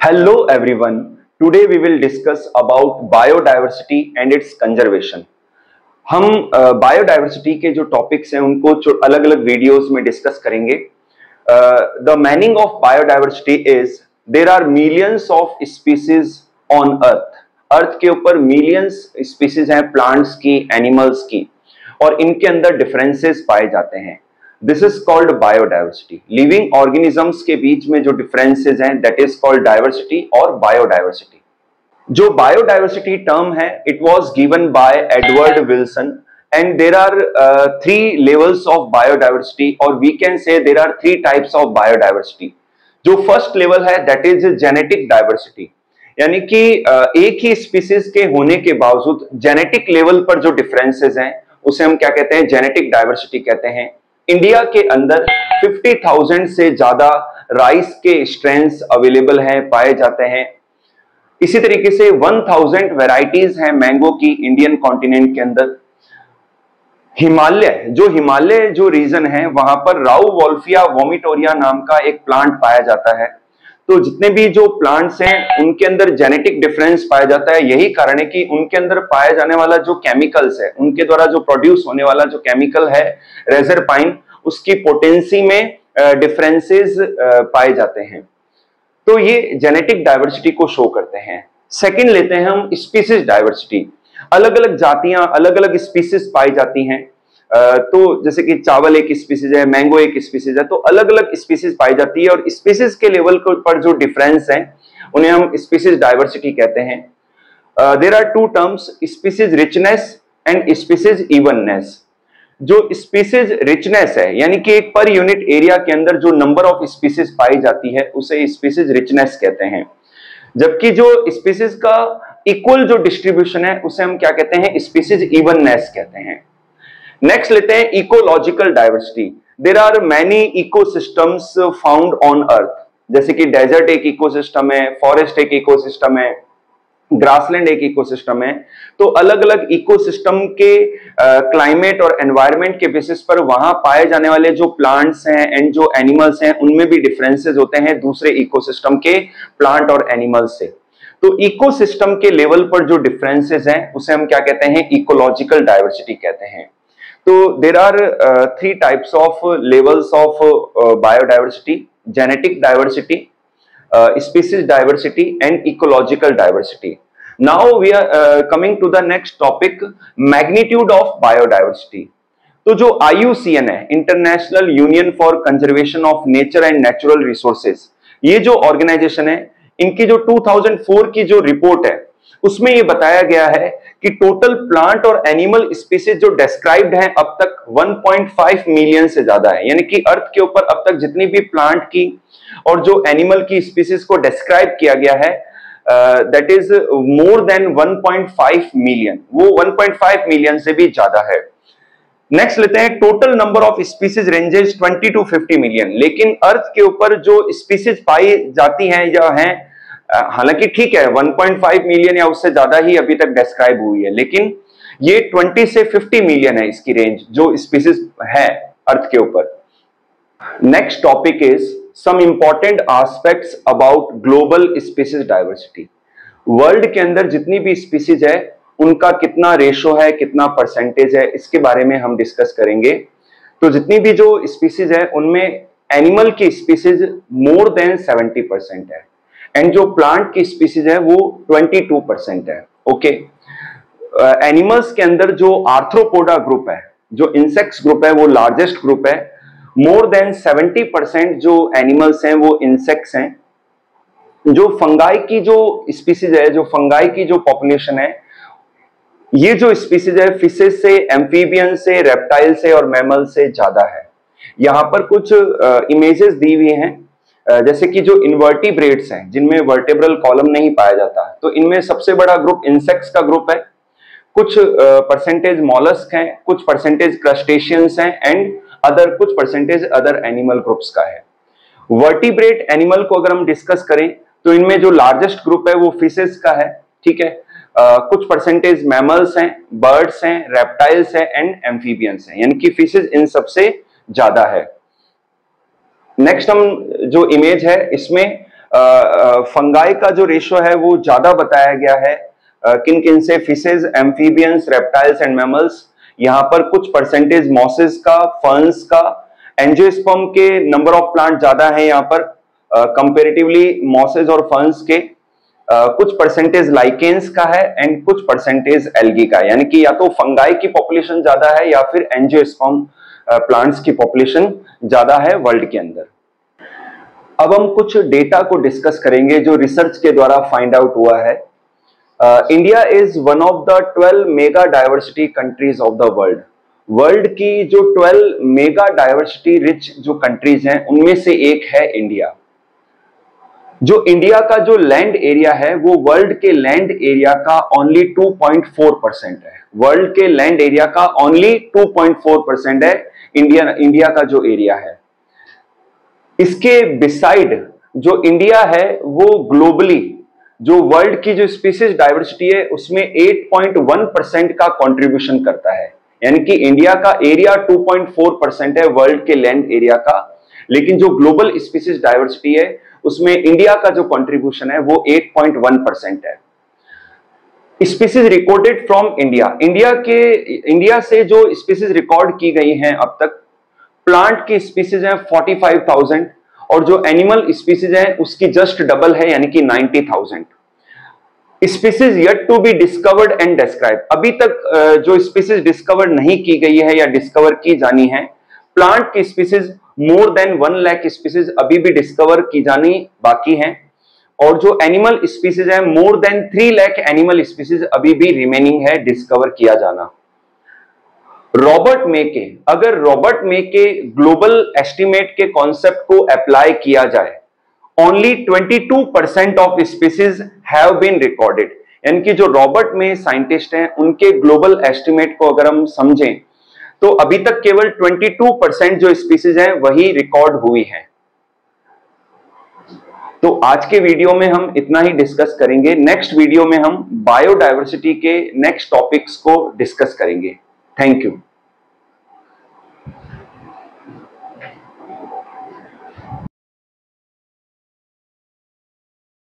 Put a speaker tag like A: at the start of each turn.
A: Hello everyone. Today we will discuss about biodiversity and its conservation. हम biodiversity के जो topics हैं उनको अलग अलग वीडियोस में डिस्कस करेंगे. The meaning of biodiversity is there are millions of species on earth. Earth के ऊपर मिलियंस स्पीसीज हैं, प्लांट्स की, एनिमल्स की, और इनके अंदर डिफरेंसेस पाए जाते हैं. This is called biodiversity. Living organisms के बीच में जो डिफरेंसेस हैं दैट इज कॉल्ड डाइवर्सिटी और बायोडाइवर्सिटी. जो बायोडाइवर्सिटी टर्म है it was given by Edward Wilson and there are three levels of biodiversity, और we can say there are three types of biodiversity. जो फर्स्ट लेवल है that is genetic diversity, यानी कि एक ही species के होने के बावजूद जेनेटिक लेवल पर जो डिफरेंसेस हैं उसे हम क्या कहते हैं, जेनेटिक डाइवर्सिटी कहते हैं. इंडिया के अंदर 50,000 से ज्यादा राइस के स्ट्रेन्स अवेलेबल हैं, पाए जाते हैं. इसी तरीके से 1000 वैरायटीज हैं मैंगो की इंडियन कॉन्टिनेंट के अंदर. हिमालय जो रीजन है वहां पर राउवोल्फिया वोमिटोरिया नाम का एक प्लांट पाया जाता है. तो जितने भी जो प्लांट्स हैं उनके अंदर जेनेटिक डिफरेंस पाया जाता है. यही कारण है कि उनके अंदर पाया जाने वाला जो केमिकल्स है, उनके द्वारा जो प्रोड्यूस होने वाला जो केमिकल है रेजरपाइन, उसकी पोटेंसी में डिफरेंसेस पाए जाते हैं. तो ये जेनेटिक डाइवर्सिटी को शो करते हैं. सेकंड लेते हैं हम स्पीसीज डाइवर्सिटी. अलग अलग जातियां, अलग अलग स्पीसीज पाई जाती हैं. तो जैसे कि चावल एक स्पीसीज है, मैंगो एक स्पीसीज है, तो अलग अलग स्पीसीज पाई जाती है, और स्पीसीज के लेवल पर जो डिफरेंस है उन्हें हम स्पीसीज डाइवर्सिटी कहते हैं. There are two terms, species richness and species evenness. जो स्पीसीज रिचनेस है यानी कि एक पर यूनिट एरिया के अंदर जो नंबर ऑफ स्पीसीज पाई जाती है उसे स्पीसीज रिचनेस कहते हैं. जबकि जो स्पीसीज का इक्वल जो डिस्ट्रीब्यूशन है उसे हम क्या कहते हैं, स्पीसीज इवननेस कहते हैं. नेक्स्ट लेते हैं ecological diversity. There are many ecosystems found on earth. जैसे कि डेजर्ट एक इकोसिस्टम है, फॉरेस्ट एक इकोसिस्टम है, ग्रासलैंड एक इकोसिस्टम है. तो अलग अलग इकोसिस्टम के क्लाइमेट और एनवायरनमेंट के बेसिस पर वहां पाए जाने वाले जो प्लांट्स हैं एंड जो एनिमल्स हैं उनमें भी डिफरेंसेस होते हैं दूसरे इकोसिस्टम के प्लांट और एनिमल्स से. तो इकोसिस्टम के लेवल पर जो डिफरेंसेस हैं उसे हम क्या कहते हैं, इकोलॉजिकल डाइवर्सिटी कहते हैं. तो there are three types of levels of biodiversity: genetic diversity, species diversity and ecological diversity. Now we are coming to the next topic, magnitude of biodiversity. तो जो IUCN है, international union for conservation of nature and natural resources, ये जो organisation है इनकी जो 2004 की जो रिपोर्ट है उसमें ये बताया गया है कि टोटल प्लांट और एनिमल स्पीसीज जो डिस्क्राइब्ड हैं अब तक 1.5 मिलियन से ज्यादा है. यानी कि अर्थ के ऊपर अब तक जितनी भी प्लांट की और जो एनिमल की स्पीसीज को डिस्क्राइब किया गया है that is more than 1.5 million. वो 1.5 मिलियन से भी ज्यादा है. नेक्स्ट लेते हैं total number of species ranges 20 to 50 million. लेकिन अर्थ के ऊपर जो स्पीसीज पाई जाती हैं या हैं, हालांकि ठीक है 1.5 मिलियन या उससे ज्यादा ही अभी तक डिस्क्राइब हुई है, लेकिन ये 20 से 50 मिलियन है इसकी रेंज जो स्पीसीज है अर्थ के ऊपर. Next topic is some important aspects about global species diversity. World के अंदर जितनी भी स्पीसीज है उनका कितना रेशो है, कितना परसेंटेज है, इसके बारे में हम डिस्कस करेंगे. तो जितनी भी जो स्पीसीज है उनमें एनिमल की स्पीसीज मोर देन 70% है एंड जो प्लांट की स्पीसीज है वो 22% है. ओके. एनिमल्स के अंदर जो आर्थ्रोपोडा ग्रुप है, जो इंसेक्ट्स ग्रुप है, वो लार्जेस्ट ग्रुप है. मोर देन 70% जो एनिमल्स हैं वो इंसेक्ट्स हैं. जो फंगाई की जो स्पीसीज है, जो फंगाई की जो पॉपुलेशन है, ये जो स्पीसीज है फिशेस से, एम्फीबियन से, रेप्टाइल से और मैमल से ज्यादा है. यहां पर कुछ इमेजेस दी हुई हैं. जैसे कि जो इन्वर्टिब्रेट्स हैं जिनमें वर्टेब्रल कॉलम नहीं पाया जाता, तो इनमें सबसे बड़ा ग्रुप इंसेक्ट्स का ग्रुप है. कुछ परसेंटेज मॉलस्क हैं, कुछ परसेंटेज क्रस्टेशियंस हैं एंड अदर कुछ परसेंटेज अदर एनिमल ग्रुप्स का है. वर्टिब्रेट एनिमल को अगर हम डिस्कस करें तो इनमें जो लार्जेस्ट ग्रुप है वो फिशेस का है. ठीक है. कुछ परसेंटेज मैमल्स हैं, बर्ड्स हैं, रेप्टाइल्स हैं एंड एम्फीबियंस हैं, यानी कि फिशेस इन सबसे ज्यादा है. नेक्स्ट हम जो इमेज है इसमें फंगाई का जो रेशियो है वो ज्यादा बताया गया है। किन किन से? Fishes, amphibians, reptiles and mammals. यहाँ पर कुछ परसेंटेज मॉसेस का, फर्न्स का, एंजियोस्पर्म के नंबर ऑफ प्लांट ज्यादा है यहाँ पर कंपेरेटिवली मॉसेस और फर्न्स के। कुछ परसेंटेज लाइकेंस का है एंड कुछ परसेंटेज एल्गी का है, यानी कि या तो फंगाई की पॉपुलेशन ज्यादा है या फिर एंजियोस्पर्म प्लांट्स की पॉपुलेशन ज्यादा है वर्ल्ड के अंदर। अब हम कुछ डेटा को डिस्कस करेंगे जो रिसर्च के द्वारा फाइंड आउट हुआ है। India is one of the 12 mega diversity countries of the world. World की जो 12 मेगा डाइवर्सिटी रिच जो कंट्रीज हैं उनमें से एक है इंडिया। जो इंडिया का जो लैंड एरिया है वो वर्ल्ड के लैंड एरिया का ओनली 2.4% है। वर्ल्ड के लैंड एरिया का ओनली 2.4% है इंडिया का जो एरिया है। इसके बिसाइड जो इंडिया है वो ग्लोबली जो वर्ल्ड की जो स्पीसीज डाइवर्सिटी है उसमें 8.1% का कंट्रीब्यूशन करता है, यानी कि इंडिया का एरिया 2.4% है वर्ल्ड के लैंड एरिया का, लेकिन जो ग्लोबल स्पीसीज डाइवर्सिटी है उसमें इंडिया का जो कंट्रीब्यूशन है वो 8.1% है। Species recorded from India, India से जो स्पीसीज रिकॉर्ड की गई हैं अब तक, प्लांट की स्पीसीज है 45,000 और जो एनिमल स्पीसीज है उसकी जस्ट डबल है यानी कि 90,000। Species yet to be discovered and describe, अभी तक जो स्पीसीज डिस्कवर नहीं की गई है या डिस्कवर की जानी है, प्लांट की species more than 1 lakh species अभी भी डिस्कवर की जानी बाकी हैं, और जो एनिमल स्पीसीज है more than 3 lakh animal species अभी भी रिमेनिंग है डिस्कवर किया जाना। रॉबर्ट मेके, अगर रॉबर्ट मेके ग्लोबल एस्टिमेट के कॉन्सेप्ट को अप्लाई किया जाए, only 22% of species have been recorded, यानी कि जो रॉबर्ट में साइंटिस्ट हैं उनके ग्लोबल एस्टिमेट को अगर हम समझें तो अभी तक केवल 22% जो स्पीसीज हैं वही रिकॉर्ड हुई हैं। तो आज के वीडियो में हम इतना ही डिस्कस करेंगे। नेक्स्ट वीडियो में हम बायोडायवर्सिटी के नेक्स्ट टॉपिक्स को डिस्कस करेंगे। Thank you.